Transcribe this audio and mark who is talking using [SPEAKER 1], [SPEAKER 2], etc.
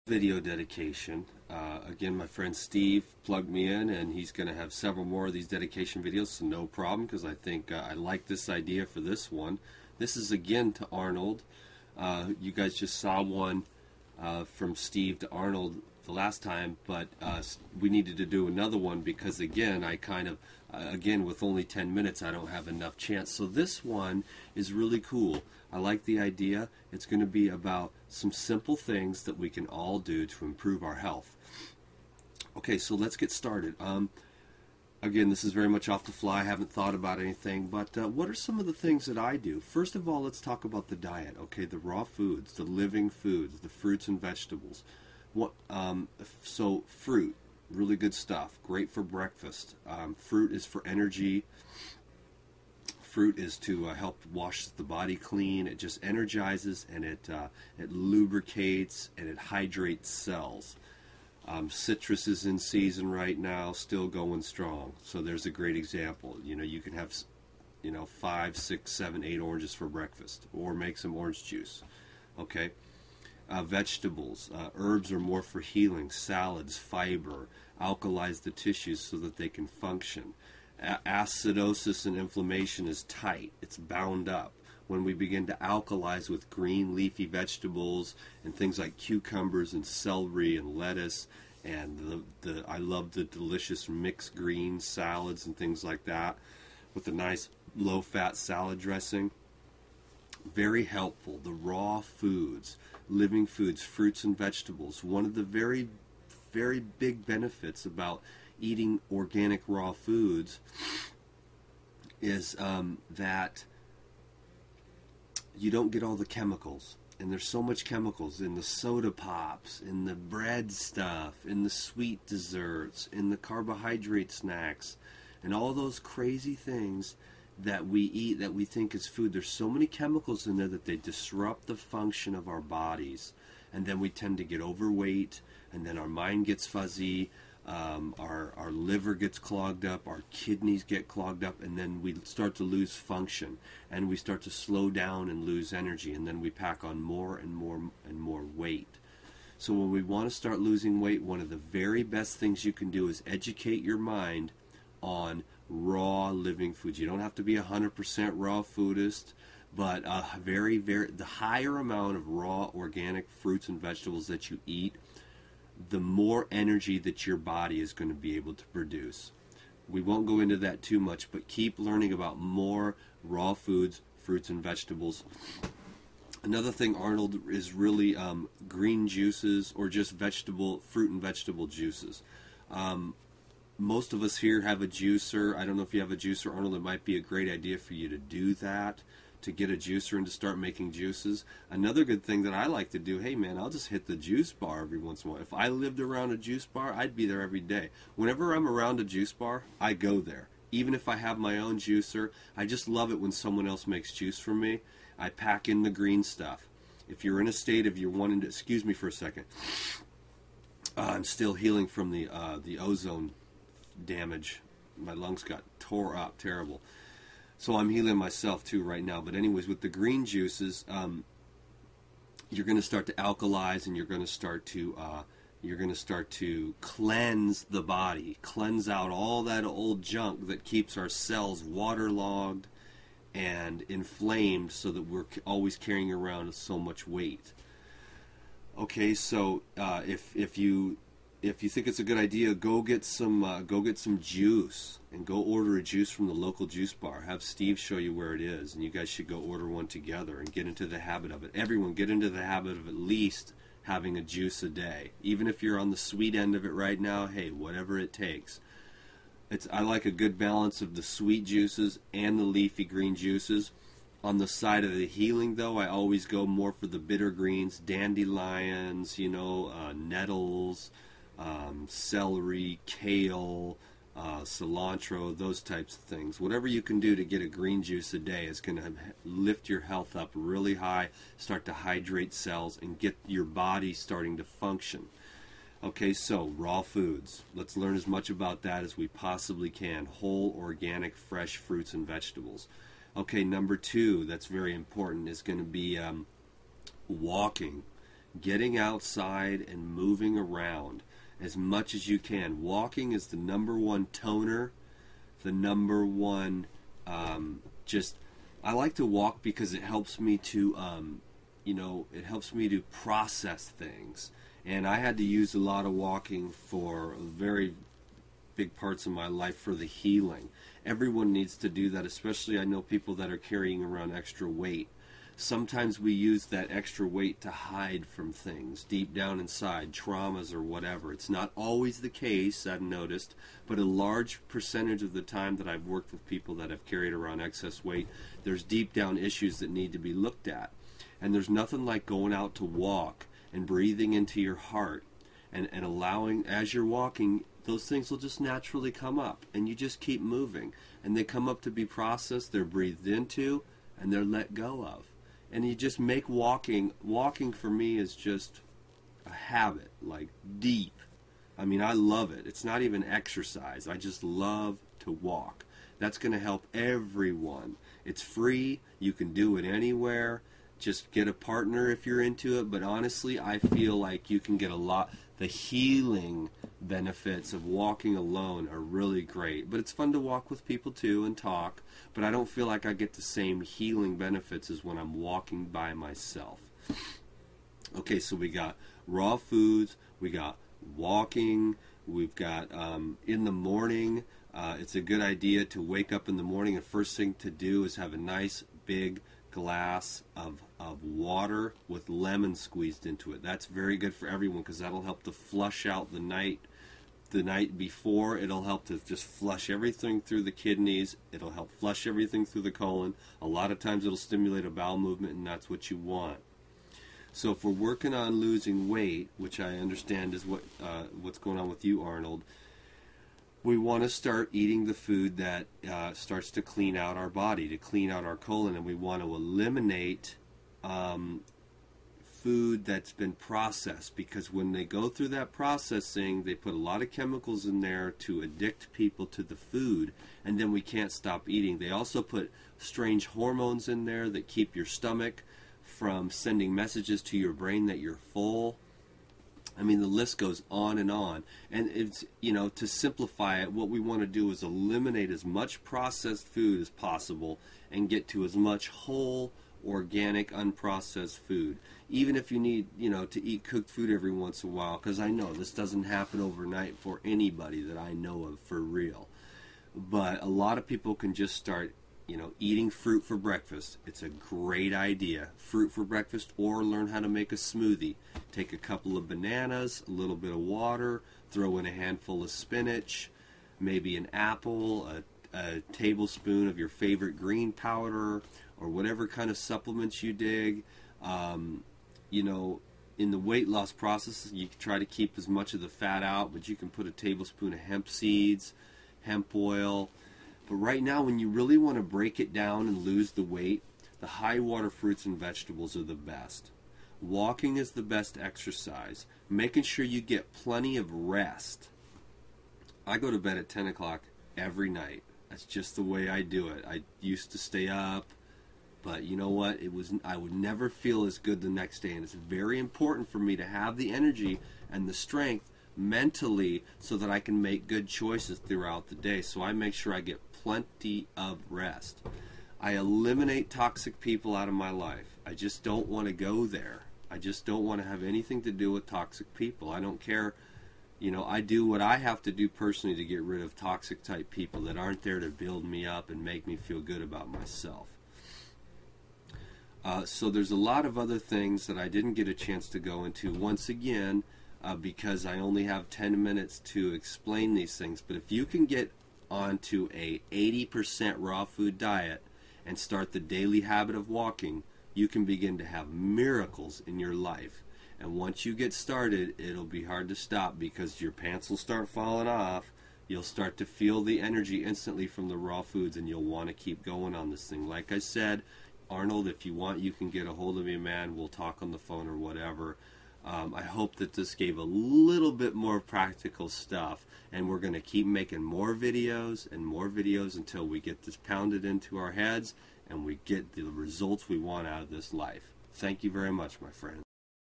[SPEAKER 1] video dedication. Again, my friend Steve plugged me in, and he's going to have several more of these dedication videos, so no problem, because I think I like this idea for this one. This is again to Arnold. You guys just saw one from Steve to Arnold the last time, but we needed to do another one because, again, I kind of, again, with only 10 minutes, I don't have enough chance. So this one is really cool. I like the idea. It's going to be about some simple things that we can all do to improve our health. Okay, so let's get started. Again, this is very much off the fly. I haven't thought about anything, but what are some of the things that I do? First of all, let's talk about the diet. Okay, the raw foods, the living foods, the fruits and vegetables. So fruit, really good stuff. Great for breakfast. Fruit is for energy. Fruit is to help wash the body clean. It just energizes, and it lubricates, and it hydrates cells. Citrus is in season right now, still going strong. So there's a great example. You know, you can have, 5, 6, 7, 8 oranges for breakfast, or make some orange juice. Okay. Vegetables, herbs are more for healing. Salads, fiber, alkalize the tissues so that they can function. Acidosis and inflammation is tight. It's bound up. When we begin to alkalize with green leafy vegetables and things like cucumbers and celery and lettuce, and I love the delicious mixed green salads and things like that with a nice low-fat salad dressing. Very helpful. The raw foods, living foods, fruits and vegetables. One of the very, very big benefits about eating organic raw foods is that you don't get all the chemicals. And there's so much chemicals in the soda pops, in the bread stuff, in the sweet desserts, in the carbohydrate snacks, and all those crazy things that we eat that we think is food. There's so many chemicals in there that they disrupt the function of our bodies, and then we tend to get overweight, and then our mind gets fuzzy, our liver gets clogged up, our kidneys get clogged up, and then we start to lose function, and we start to slow down and lose energy, and then we pack on more and more and more weight. So when we want to start losing weight, one of the very best things you can do is educate your mind on raw living foods. You don't have to be 100% raw foodist, but the higher amount of raw organic fruits and vegetables that you eat, the more energy that your body is going to be able to produce. We won't go into that too much, but keep learning about more raw foods, fruits and vegetables. Another thing, Arnold, is really green juices, or just fruit and vegetable juices. Most of us here have a juicer. I don't know if you have a juicer, Arnold. It might be a great idea for you to do that, to get a juicer and to start making juices. Another good thing that I like to do, hey man, I'll just hit the juice bar every once in a while. If I lived around a juice bar, I'd be there every day. Whenever I'm around a juice bar, I go there. Even if I have my own juicer, I just love it when someone else makes juice for me. I pack in the green stuff. If you're in a state of you're wanting to, excuse me for a second, I'm still healing from the ozone damage. My lungs got tore up, terrible. So I'm healing myself too right now. But anyways, with the green juices, you're going to start to alkalize, and you're going to start to cleanse the body, cleanse out all that old junk that keeps our cells waterlogged and inflamed, so that we're always carrying around so much weight. Okay, so if you think it's a good idea, go get some juice, and go order a juice from the local juice bar. Have Steve show you where it is, and you guys should go order one together and get into the habit of it. Everyone get into the habit of at least having a juice a day. Even if you're on the sweet end of it right now, hey, whatever it takes. I like a good balance of the sweet juices and the leafy green juices. On the side of the healing, though, I always go more for the bitter greens, dandelions, nettles, celery, kale, cilantro, those types of things. Whatever you can do to get a green juice a day is going to lift your health up really high, start to hydrate cells, and get your body starting to function. Okay, so raw foods. Let's learn as much about that as we possibly can. Whole, organic, fresh fruits and vegetables. Okay, number 2, that's very important, is going to be walking. getting outside and moving around as much as you can. Walking is the #1 toner, the #1 I like to walk because it helps me to it helps me to process things. And I had to use a lot of walking for very big parts of my life for the healing. Everyone needs to do that, especially I know people that are carrying around extra weight. Sometimes we use that extra weight to hide from things deep down inside, traumas or whatever. It's not always the case, I've noticed, but a large percentage of the time that I've worked with people that have carried around excess weight, there's deep down issues that need to be looked at. And there's nothing like going out to walk and breathing into your heart and allowing, as you're walking, those things will just naturally come up, and you just keep moving. And they come up to be processed, they're breathed into, and they're let go of. And you just make walking for me is just a habit, like deep. I mean, I love it. It's not even exercise. I just love to walk. That's going to help everyone. It's free. You can do it anywhere. Just get a partner if you're into it. But honestly, I feel like you can get a lot. The healing benefits of walking alone are really great. But it's fun to walk with people too and talk. But I don't feel like I get the same healing benefits as when I'm walking by myself. Okay, so we got raw foods, we got walking, we've got in the morning. It's a good idea to wake up in the morning and first thing to do is have a nice big glass of water with lemon squeezed into it. That's very good for everyone because that'll help to flush out the night before. It'll help to just flush everything through the kidneys. It'll help flush everything through the colon. A lot of times it'll stimulate a bowel movement, and that's what you want. So if we're working on losing weight, which I understand is what's going on with you, Arnold, we want to start eating the food that starts to clean out our body, to clean out our colon, and we want to eliminate food that's been processed, because when they go through that processing, they put a lot of chemicals in there to addict people to the food, and then we can't stop eating. They also put strange hormones in there that keep your stomach from sending messages to your brain that you're full. I mean, the list goes on. And it's, to simplify it, what we want to do is eliminate as much processed food as possible and get to as much whole, organic, unprocessed food. Even if you need, to eat cooked food every once in a while, because I know this doesn't happen overnight for anybody that I know of for real. But a lot of people can just start, eating fruit for breakfast. It's a great idea. Fruit for breakfast, or learn how to make a smoothie. Take a couple of bananas, a little bit of water, throw in a handful of spinach, maybe an apple, a tablespoon of your favorite green powder, or whatever kind of supplements you dig. In the weight loss process, you can try to keep as much of the fat out, but you can put a tablespoon of hemp seeds, hemp oil. But right now, when you really want to break it down and lose the weight, the high water fruits and vegetables are the best. Walking is the best exercise. Making sure you get plenty of rest. I go to bed at 10 o'clock every night. That's just the way I do it. I used to stay up, but you know what? I would never feel as good the next day, and it's very important for me to have the energy and the strength mentally so that I can make good choices throughout the day. So I make sure I get plenty of rest. I eliminate toxic people out of my life. I just don't want to go there. I just don't want to have anything to do with toxic people. I don't care. I do what I have to do personally to get rid of toxic type people that aren't there to build me up and make me feel good about myself. So there's a lot of other things that I didn't get a chance to go into. Once again, because I only have 10 minutes to explain these things. But if you can get onto a 80% raw food diet and start the daily habit of walking, you can begin to have miracles in your life. And once you get started, it'll be hard to stop because your pants will start falling off. You'll start to feel the energy instantly from the raw foods, and you'll want to keep going on this thing. Like I said, Arnold, if you want, you can get a hold of me, man. We'll talk on the phone or whatever. I hope that this gave a little bit more practical stuff, and we're going to keep making more videos and more videos until we get this pounded into our heads and we get the results we want out of this life. Thank you very much, my friend.